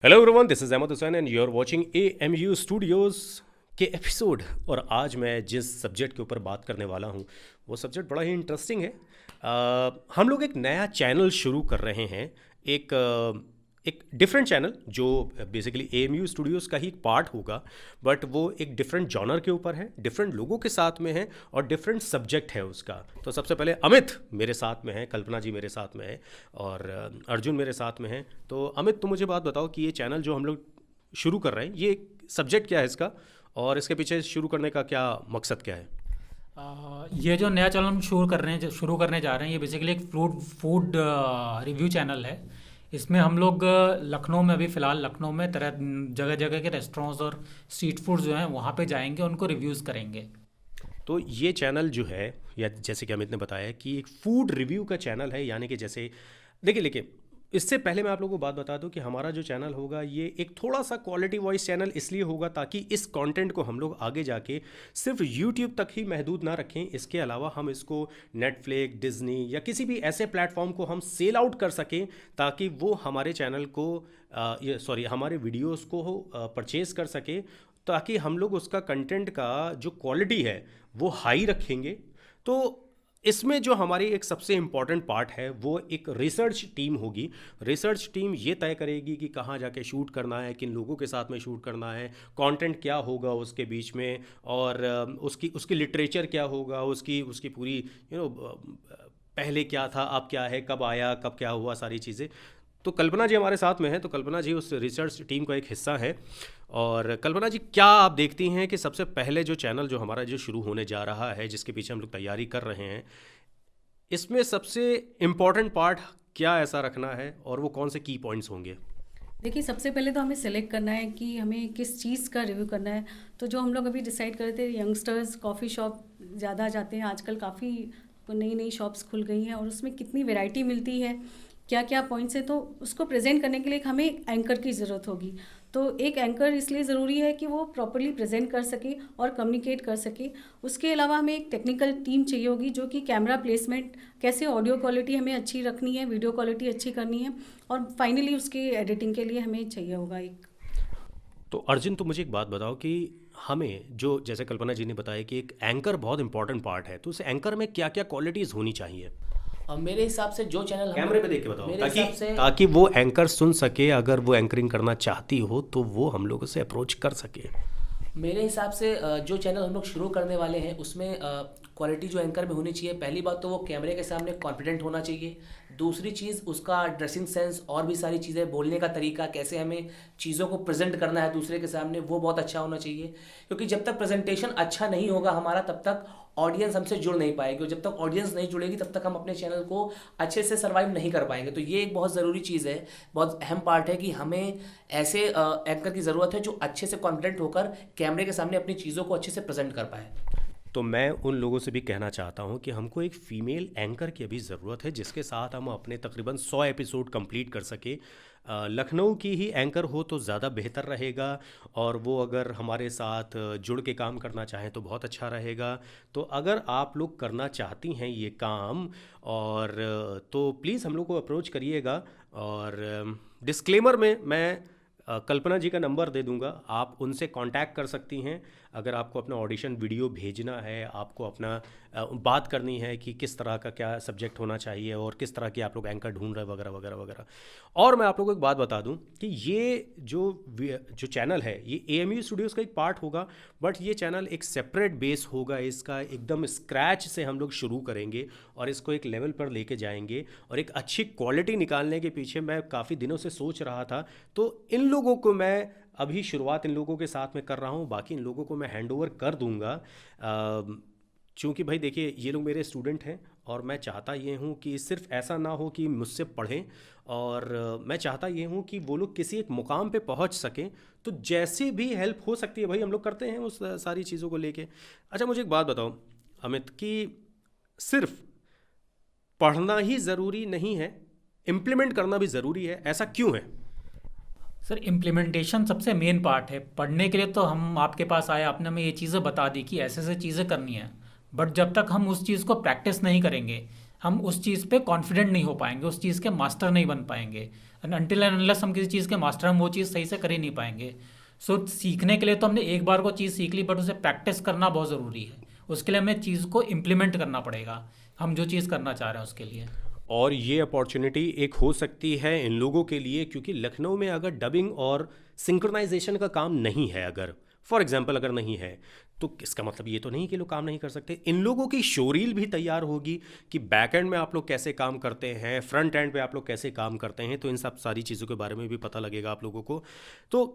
Hello everyone, this is Ahmad Hussain and you are watching AMU studios के episode. और आज मैं जिस सब्जेक्ट के ऊपर बात करने वाला हूँ वो सब्जेक्ट बड़ा ही इंटरेस्टिंग है। हम लोग एक नया चैनल शुरू कर रहे हैं, एक डिफरेंट चैनल जो बेसिकली AMU स्टूडियोज़ का ही एक पार्ट होगा, बट वो एक डिफरेंट जॉनर के ऊपर है, डिफरेंट लोगों के साथ में है और डिफरेंट सब्जेक्ट है उसका। तो सबसे पहले अमित मेरे साथ में है, कल्पना जी मेरे साथ में है और अर्जुन मेरे साथ में है। तो अमित, तुम मुझे बात बताओ कि ये चैनल जो हम लोग शुरू कर रहे हैं, ये सब्जेक्ट क्या है इसका और इसके पीछे शुरू करने का क्या मकसद क्या है? ये जो नया चैनल हम शुरू करने जा रहे हैं, ये बेसिकली एक फूड फूड रिव्यू चैनल है। इसमें हम लोग लखनऊ में, अभी फ़िलहाल लखनऊ में तरह जगह जगह के रेस्टोरेंट्स और स्ट्रीट फूड जो हैं वहाँ पे जाएंगे, उनको रिव्यूज़ करेंगे। तो ये चैनल जो है, या जैसे कि अमित ने बताया कि एक फूड रिव्यू का चैनल है, यानी कि जैसे देखिए लेकिन इससे पहले मैं आप लोगों को बात बता दूं कि हमारा जो चैनल होगा ये एक थोड़ा सा क्वालिटी वाइज चैनल इसलिए होगा ताकि इस कंटेंट को हम लोग आगे जाके सिर्फ यूट्यूब तक ही महदूद ना रखें। इसके अलावा हम इसको नेटफ्लिक्स, डिज्नी या किसी भी ऐसे प्लेटफॉर्म को हम सेल आउट कर सकें ताकि वो हमारे चैनल को हमारे वीडियोस को परचेज कर सके, ताकि हम लोग उसका कंटेंट का जो क्वालिटी है वो हाई रखेंगे। तो इसमें जो हमारी एक सबसे इम्पॉर्टेंट पार्ट है वो एक रिसर्च टीम होगी। रिसर्च टीम ये तय करेगी कि कहाँ जाके शूट करना है, किन लोगों के साथ में शूट करना है, कंटेंट क्या होगा उसके बीच में, और उसकी उसकी लिटरेचर क्या होगा, उसकी उसकी पूरी पहले क्या था, अब क्या है, कब आया, कब क्या हुआ, सारी चीज़ें। तो कल्पना जी हमारे साथ में है, तो कल्पना जी उस रिसर्च टीम का एक हिस्सा है। और कल्पना जी, क्या आप देखती हैं कि सबसे पहले जो चैनल जो हमारा जो शुरू होने जा रहा है, जिसके पीछे हम लोग तैयारी कर रहे हैं, इसमें सबसे इम्पॉर्टेंट पार्ट क्या ऐसा रखना है और वो कौन से की पॉइंट्स होंगे? देखिए, सबसे पहले तो हमें सेलेक्ट करना है कि हमें किस चीज़ का रिव्यू करना है। तो जो हम लोग अभी डिसाइड कर रहे थे, यंगस्टर्स कॉफ़ी शॉप ज़्यादा जाते हैं आजकल, काफ़ी नई नई शॉप्स खुल गई हैं और उसमें कितनी वैरायटी मिलती है, क्या क्या पॉइंट्स हैं। तो उसको प्रेजेंट करने के लिए हमें एंकर की ज़रूरत होगी। तो एक एंकर इसलिए ज़रूरी है कि वो प्रॉपरली प्रेजेंट कर सके और कम्युनिकेट कर सके। उसके अलावा हमें एक टेक्निकल टीम चाहिए होगी जो कि कैमरा प्लेसमेंट, कैसे ऑडियो क्वालिटी हमें अच्छी रखनी है, वीडियो क्वालिटी अच्छी करनी है, और फाइनली उसकी एडिटिंग के लिए हमें चाहिए होगा एक। तो अर्जुन, तो मुझे एक बात बताओ कि हमें जो जैसे कल्पना जी ने बताया कि एक एंकर बहुत इंपॉर्टेंट पार्ट है, तो उस एंकर में क्या क्या क्वालिटीज़ होनी चाहिए? मेरे हिसाब से जो चैनल कैमरे पे देख के बताओ, मेरे ताकि हिसाब से ताकि वो एंकर सुन सके, अगर वो एंकरिंग करना चाहती हो तो वो हम लोगों से अप्रोच कर सके। मेरे हिसाब से जो चैनल हम लोग शुरू करने वाले हैं उसमें क्वालिटी जो एंकर में होनी चाहिए, पहली बात तो वो कैमरे के सामने कॉन्फिडेंट होना चाहिए। दूसरी चीज़ उसका ड्रेसिंग सेंस और भी सारी चीज़ें, बोलने का तरीका, कैसे हमें चीज़ों को प्रेजेंट करना है दूसरे के सामने, वो बहुत अच्छा होना चाहिए। क्योंकि जब तक प्रेजेंटेशन अच्छा नहीं होगा हमारा, तब तक ऑडियंस हमसे जुड़ नहीं पाएगी, और जब तक ऑडियंस नहीं जुड़ेगी तब तक हम अपने चैनल को अच्छे से सर्वाइव नहीं कर पाएंगे। तो ये एक बहुत ज़रूरी चीज़ है, बहुत अहम पार्ट है कि हमें ऐसे एंकर की ज़रूरत है जो अच्छे से कॉन्फिडेंट होकर कैमरे के सामने अपनी चीज़ों को अच्छे से प्रेजेंट कर पाए। तो मैं उन लोगों से भी कहना चाहता हूं कि हमको एक फ़ीमेल एंकर की अभी ज़रूरत है, जिसके साथ हम अपने तकरीबन 100 एपिसोड कंप्लीट कर सके। लखनऊ की ही एंकर हो तो ज़्यादा बेहतर रहेगा, और वो अगर हमारे साथ जुड़ के काम करना चाहें तो बहुत अच्छा रहेगा। तो अगर आप लोग करना चाहती हैं ये काम, और तो प्लीज़ हम लोग को अप्रोच करिएगा। और डिस्क्लेमर में मैं कल्पना जी का नंबर दे दूंगा, आप उनसे कांटेक्ट कर सकती हैं। अगर आपको अपना ऑडिशन वीडियो भेजना है, आपको अपना बात करनी है कि किस तरह का क्या सब्जेक्ट होना चाहिए और किस तरह की आप लोग एंकर ढूंढ रहे हैं, वगैरह वगैरह वगैरह। और मैं आप लोगों को एक बात बता दूं कि ये जो चैनल है ये AMU स्टूडियोज़ का एक पार्ट होगा, बट ये चैनल एक सेपरेट बेस होगा, इसका एकदम स्क्रैच से हम लोग शुरू करेंगे और इसको एक लेवल पर लेके जाएंगे। और एक अच्छी क्वालिटी निकालने के पीछे मैं काफ़ी दिनों से सोच रहा था। तो इन लोगों को मैं अभी शुरुआत इन लोगों के साथ में कर रहा हूँ, बाकी इन लोगों को मैं हैंड ओवर कर दूंगा। चूँकि भाई देखिए, ये लोग मेरे स्टूडेंट हैं और मैं चाहता ये हूँ कि सिर्फ ऐसा ना हो कि मुझसे पढ़ें, और मैं चाहता ये हूँ कि वो लोग किसी एक मुकाम पे पहुँच सकें। तो जैसे भी हेल्प हो सकती है भाई हम लोग करते हैं उस सारी चीज़ों को लेके। अच्छा, मुझे एक बात बताओ अमित, कि सिर्फ पढ़ना ही ज़रूरी नहीं है, इम्प्लीमेंट करना भी ज़रूरी है, ऐसा क्यों है? सर, इम्प्लीमेंटेशन सबसे मेन पार्ट है। पढ़ने के लिए तो हम आपके पास आए, आपने हमें ये चीज़ें बता दी कि ऐसे ऐसे चीज़ें करनी है, बट जब तक हम उस चीज़ को प्रैक्टिस नहीं करेंगे, हम उस चीज़ पे कॉन्फिडेंट नहीं हो पाएंगे, उस चीज़ के मास्टर नहीं बन पाएंगे। अनटिल एंड अनलेस हम किसी चीज़ के मास्टर हम वो चीज़ सही से कर ही नहीं पाएंगे। सो सीखने के लिए तो हमने एक बार को चीज़ सीख ली, बट उसे प्रैक्टिस करना बहुत ज़रूरी है। उसके लिए हमें चीज़ को इम्प्लीमेंट करना पड़ेगा, हम जो चीज़ करना चाह रहे हैं उसके लिए। और ये अपॉर्चुनिटी एक हो सकती है इन लोगों के लिए, क्योंकि लखनऊ में अगर डबिंग और सिंक्रोनाइजेशन का काम नहीं है, अगर फॉर एग्जांपल अगर नहीं है, तो इसका मतलब ये तो नहीं कि लोग काम नहीं कर सकते। इन लोगों की शोरील भी तैयार होगी कि बैक एंड में आप लोग कैसे काम करते हैं, फ्रंट एंड पे आप लोग कैसे काम करते हैं, तो इन सब सारी चीज़ों के बारे में भी पता लगेगा आप लोगों को। तो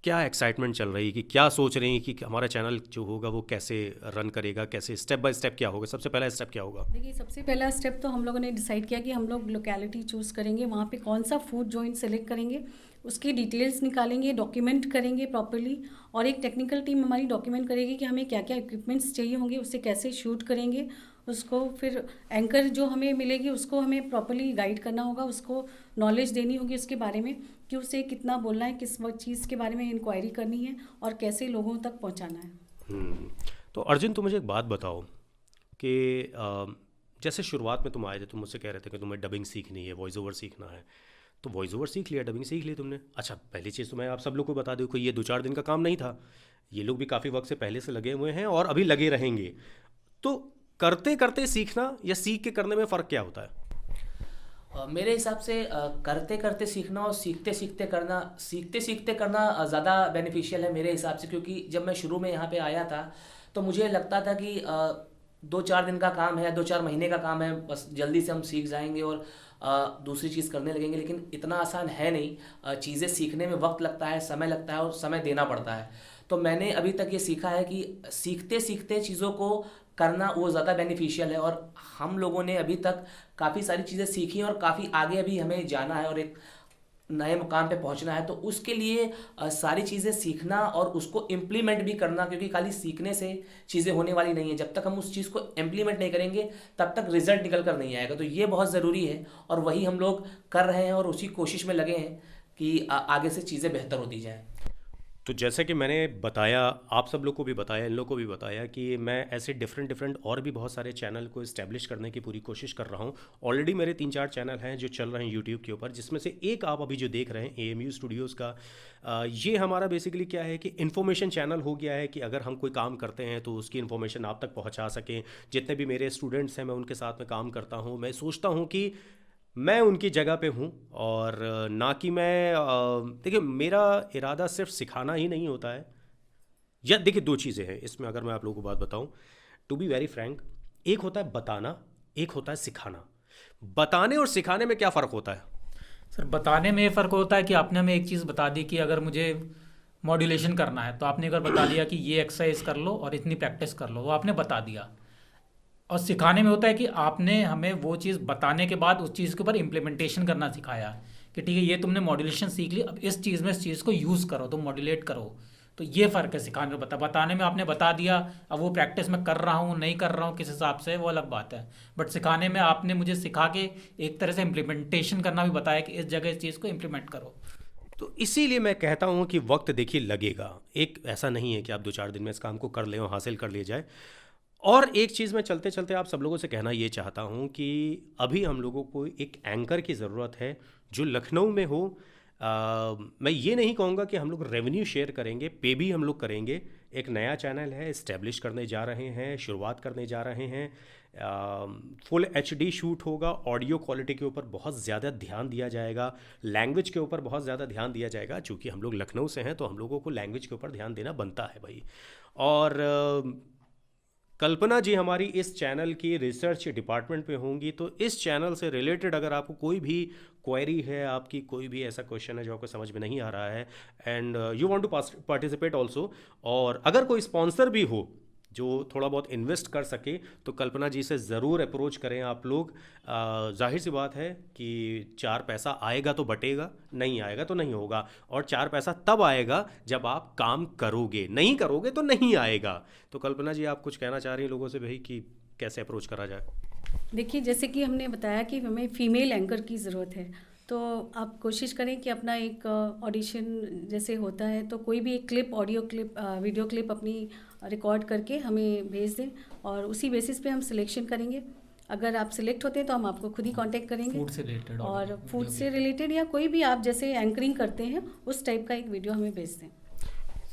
क्या एक्साइटमेंट चल रही है, कि क्या सोच रहे हैं कि हमारा चैनल जो होगा वो कैसे रन करेगा, कैसे स्टेप बाय स्टेप क्या होगा, सबसे पहला स्टेप क्या होगा? देखिए, सबसे पहला स्टेप तो हम लोगों ने डिसाइड किया कि हम लोग लोकेलिटी चूज़ करेंगे, वहाँ पे कौन सा फूड जॉइंट सेलेक्ट करेंगे, उसकी डिटेल्स निकालेंगे, डॉक्यूमेंट करेंगे प्रॉपरली, और एक टेक्निकल टीम हमारी डॉक्यूमेंट करेगी कि हमें क्या क्या इक्विपमेंट्स चाहिए होंगे, उससे कैसे शूट करेंगे उसको। फिर एंकर जो हमें मिलेगी उसको हमें प्रॉपरली गाइड करना होगा, उसको नॉलेज देनी होगी उसके बारे में कि उसे कितना बोलना है, किस चीज़ के बारे में इंक्वायरी करनी है और कैसे लोगों तक पहुंचाना है। तो अर्जुन, तुम मुझे एक बात बताओ कि जैसे शुरुआत में तुम आए थे, तुम मुझसे कह रहे थे कि तुम्हें डबिंग सीखनी है, वॉइस ओवर सीखना है, तो वॉइस ओवर सीख लिया, डबिंग सीख ली तुमने। अच्छा, पहली चीज़ तो मैं आप सब लोग को बता दूँ कि ये 2-4 दिन का काम नहीं था, ये लोग भी काफ़ी वक्त से पहले से लगे हुए हैं और अभी लगे रहेंगे। तो करते करते सीखना या सीख के करने में फ़र्क क्या होता है? मेरे हिसाब से करते करते सीखना और सीखते सीखते करना ज़्यादा बेनिफिशियल है मेरे हिसाब से, क्योंकि जब मैं शुरू में यहाँ पे आया था तो मुझे लगता था कि 2-4 दिन का काम है, 2-4 महीने का काम है, बस जल्दी से हम सीख जाएंगे और दूसरी चीज़ करने लगेंगे। लेकिन इतना आसान है नहीं, चीज़ें सीखने में वक्त लगता है, समय लगता है और समय देना पड़ता है। तो मैंने अभी तक ये सीखा है कि सीखते सीखते चीज़ों को करना वो ज़्यादा बेनिफिशियल है, और हम लोगों ने अभी तक काफ़ी सारी चीज़ें सीखी हैं और काफ़ी आगे अभी हमें जाना है और एक नए मुकाम पे पहुंचना है। तो उसके लिए सारी चीज़ें सीखना और उसको इम्प्लीमेंट भी करना, क्योंकि खाली सीखने से चीज़ें होने वाली नहीं है। जब तक हम उस चीज़ को इम्प्लीमेंट नहीं करेंगे तब तक रिजल्ट निकल कर नहीं आएगा। तो ये बहुत ज़रूरी है और वही हम लोग कर रहे हैं और उसी कोशिश में लगे हैं कि आगे से चीज़ें बेहतर होती जाएँ। तो जैसे कि मैंने बताया, आप सब लोग को भी बताया, इन लोग को भी बताया कि मैं ऐसे डिफरेंट डिफरेंट और भी बहुत सारे चैनल को इस्टेब्लिश करने की पूरी कोशिश कर रहा हूँ। ऑलरेडी मेरे 3-4 चैनल हैं जो चल रहे हैं यूट्यूब के ऊपर, जिसमें से एक आप अभी जो देख रहे हैं AMU स्टूडियोज़ का। ये हमारा बेसिकली क्या है कि इन्फॉर्मेशन चैनल हो गया है, कि अगर हम कोई काम करते हैं तो उसकी इन्फॉर्मेशन आप तक पहुँचा सकें। जितने भी मेरे स्टूडेंट्स हैं, मैं उनके साथ में काम करता हूँ, मैं सोचता हूँ कि मैं उनकी जगह पे हूँ, और ना कि मैं देखिए, मेरा इरादा सिर्फ सिखाना ही नहीं होता है। या देखिए, 2 चीज़ें हैं इसमें, अगर मैं आप लोगों को बात बताऊं, टू बी वेरी फ्रैंक, एक होता है बताना, एक होता है सिखाना। बताने और सिखाने में क्या फ़र्क होता है? सर, बताने में ये फ़र्क होता है कि आपने हमें एक चीज़ बता दी कि अगर मुझे मॉड्यूलेशन करना है तो आपने एक बार बता दिया कि ये एक्सरसाइज कर लो और इतनी प्रैक्टिस कर लो, वो आपने बता दिया। और सिखाने में होता है कि आपने हमें वो चीज़ बताने के बाद उस चीज़ के ऊपर इम्प्लीमेंटेशन करना सिखाया कि ठीक है, ये तुमने मॉड्यूलेशन सीख ली, अब इस चीज़ में इस चीज़ को यूज़ करो, तुम मॉड्यूलेट करो। तो ये फ़र्क है सिखाने में। बताने में आपने बता दिया, अब वो प्रैक्टिस में कर रहा हूँ नहीं कर रहा हूँ किस हिसाब से, वो अलग बात है। बट सिखाने में आपने मुझे सिखा के एक तरह से इम्प्लीमेंटेशन करना भी बताया कि इस जगह इस चीज़ को इम्प्लीमेंट करो। तो इसीलिए मैं कहता हूँ कि वक्त देखिए लगेगा, एक ऐसा नहीं है कि आप 2-4 दिन में इस काम को कर लें और हासिल कर लिया जाए। और एक चीज़ मैं चलते चलते आप सब लोगों से कहना ये चाहता हूँ कि अभी हम लोगों को एक एंकर की ज़रूरत है जो लखनऊ में हो। मैं ये नहीं कहूँगा कि हम लोग रेवेन्यू शेयर करेंगे, पे भी हम लोग करेंगे। एक नया चैनल है, इस्टेब्लिश करने जा रहे हैं, शुरुआत करने जा रहे हैं। फुल HD शूट होगा, ऑडियो क्वालिटी के ऊपर बहुत ज़्यादा ध्यान दिया जाएगा, लैंग्वेज के ऊपर बहुत ज़्यादा ध्यान दिया जाएगा। चूँकि हम लोग लखनऊ से हैं तो हम लोगों को लैंग्वेज के ऊपर ध्यान देना बनता है भाई। और कल्पना जी हमारी इस चैनल की रिसर्च डिपार्टमेंट पे होंगी, तो इस चैनल से रिलेटेड अगर आपको कोई भी क्वेरी है, आपकी कोई भी ऐसा क्वेश्चन है जो आपको समझ में नहीं आ रहा है, and you want to participate also, और अगर कोई स्पॉन्सर भी हो जो थोड़ा बहुत इन्वेस्ट कर सके, तो कल्पना जी से ज़रूर अप्रोच करें आप लोग। जाहिर सी बात है कि 4 पैसा आएगा तो बटेगा, नहीं आएगा तो नहीं होगा, और 4 पैसा तब आएगा जब आप काम करोगे, नहीं करोगे तो नहीं आएगा। तो कल्पना जी, आप कुछ कहना चाह रही हैं लोगों से भाई कि कैसे अप्रोच करा जाए? देखिए, जैसे कि हमने बताया कि हमें फीमेल एंकर की ज़रूरत है, तो आप कोशिश करें कि अपना एक ऑडिशन जैसे होता है तो कोई भी एक clip, audio clip, video clip अपनी रिकॉर्ड करके हमें भेज दें और उसी बेसिस पे हम सिलेक्शन करेंगे। अगर आप सिलेक्ट होते हैं तो हम आपको खुद ही कांटेक्ट करेंगे। फूड से रिलेटेड और फूड से रिलेटेड या कोई भी आप जैसे एंकरिंग करते हैं उस टाइप का एक वीडियो हमें भेज दें।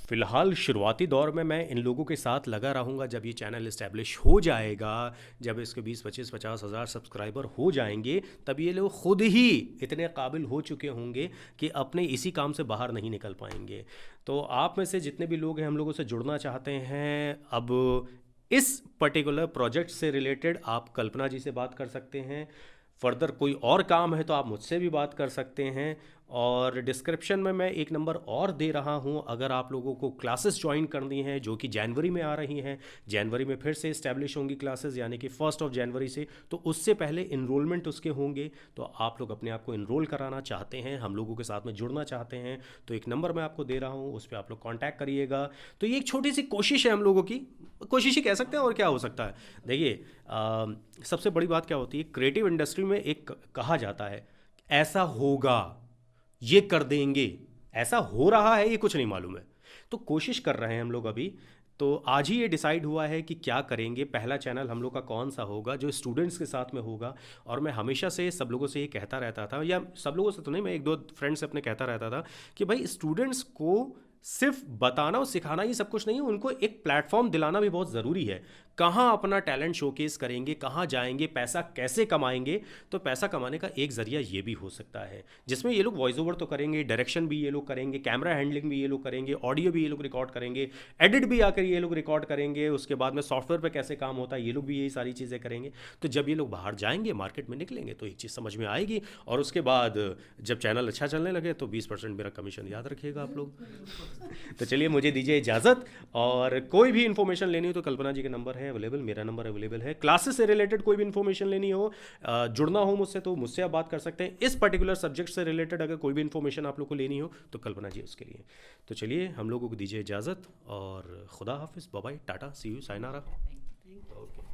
फ़िलहाल शुरुआती दौर में मैं इन लोगों के साथ लगा रहूँगा। जब ये चैनल इस्टेब्लिश हो जाएगा, जब इसके 20, 25, 50 हज़ार सब्सक्राइबर हो जाएंगे, तब ये लोग खुद ही इतने काबिल हो चुके होंगे कि अपने इसी काम से बाहर नहीं निकल पाएंगे। तो आप में से जितने भी लोग हैं हम लोगों से जुड़ना चाहते हैं, अब इस पर्टिकुलर प्रोजेक्ट से रिलेटेड आप कल्पना जी से बात कर सकते हैं। फर्दर कोई और काम है तो आप मुझसे भी बात कर सकते हैं। और डिस्क्रिप्शन में मैं एक नंबर और दे रहा हूं, अगर आप लोगों को क्लासेस ज्वाइन करनी है जो कि जनवरी में आ रही हैं। जनवरी में फिर से इस्टेब्लिश होंगी क्लासेस, यानी कि 1 जनवरी से। तो उससे पहले इनरोलमेंट उसके होंगे। तो आप लोग अपने आप को इनरोल कराना चाहते हैं, हम लोगों के साथ में जुड़ना चाहते हैं, तो एक नंबर मैं आपको दे रहा हूँ, उस पर आप लोग कॉन्टैक्ट करिएगा। तो ये एक छोटी सी कोशिश है हम लोगों की, कोशिश ही कह सकते हैं, और क्या हो सकता है। देखिए, सबसे बड़ी बात क्या होती है, क्रिएटिव इंडस्ट्री में एक कहा जाता है ऐसा होगा, ये कर देंगे, ऐसा हो रहा है ये कुछ नहीं मालूम है। तो कोशिश कर रहे हैं हम लोग अभी। तो आज ही ये डिसाइड हुआ है कि क्या करेंगे, पहला चैनल हम लोग का कौन सा होगा जो स्टूडेंट्स के साथ में होगा। और मैं हमेशा से सब लोगों से ये कहता रहता था, या सब लोगों से तो नहीं, मैं एक दो फ्रेंड से अपने कहता रहता था कि भाई स्टूडेंट्स को सिर्फ बताना और सिखाना ही सब कुछ नहीं है, उनको एक प्लेटफॉर्म दिलाना भी बहुत ज़रूरी है। कहाँ अपना टैलेंट शोकेस करेंगे, कहाँ जाएंगे, पैसा कैसे कमाएंगे। तो पैसा कमाने का एक ज़रिया ये भी हो सकता है, जिसमें ये लोग वॉइस ओवर तो करेंगे, डायरेक्शन भी ये लोग करेंगे, कैमरा हैंडलिंग भी ये लोग करेंगे, ऑडियो भी ये लोग रिकॉर्ड करेंगे, एडिट भी आकर ये लोग रिकॉर्ड करेंगे, उसके बाद में सॉफ्टवेयर पर कैसे काम होता है ये लोग भी यही सारी चीज़ें करेंगे। तो जब ये लोग बाहर जाएंगे, मार्केट में निकलेंगे, तो एक चीज़ समझ में आएगी। और उसके बाद जब चैनल अच्छा चलने लगे तो 20% मेरा कमीशन याद रखिएगा आप लोग। तो चलिए, मुझे दीजिए इजाज़त। और कोई भी इन्फॉर्मेशन लेनी हो तो कल्पना जी का नंबर है अवेलेबल, मेरा नंबर अवेलेबल है। क्लासेस से रिलेटेड कोई भी इन्फॉर्मेशन लेनी हो, जुड़ना हो मुझसे, तो मुझसे आप बात कर सकते हैं। इस पर्टिकुलर सब्जेक्ट से रिलेटेड अगर कोई भी इन्फॉर्मेशन आप लोग को लेनी हो तो कल्पना जी उसके लिए। तो चलिए, हम लोगों को दीजिए इजाज़त और खुदा हाफिज़, bye bye, tata, see you, sayonara. Okay.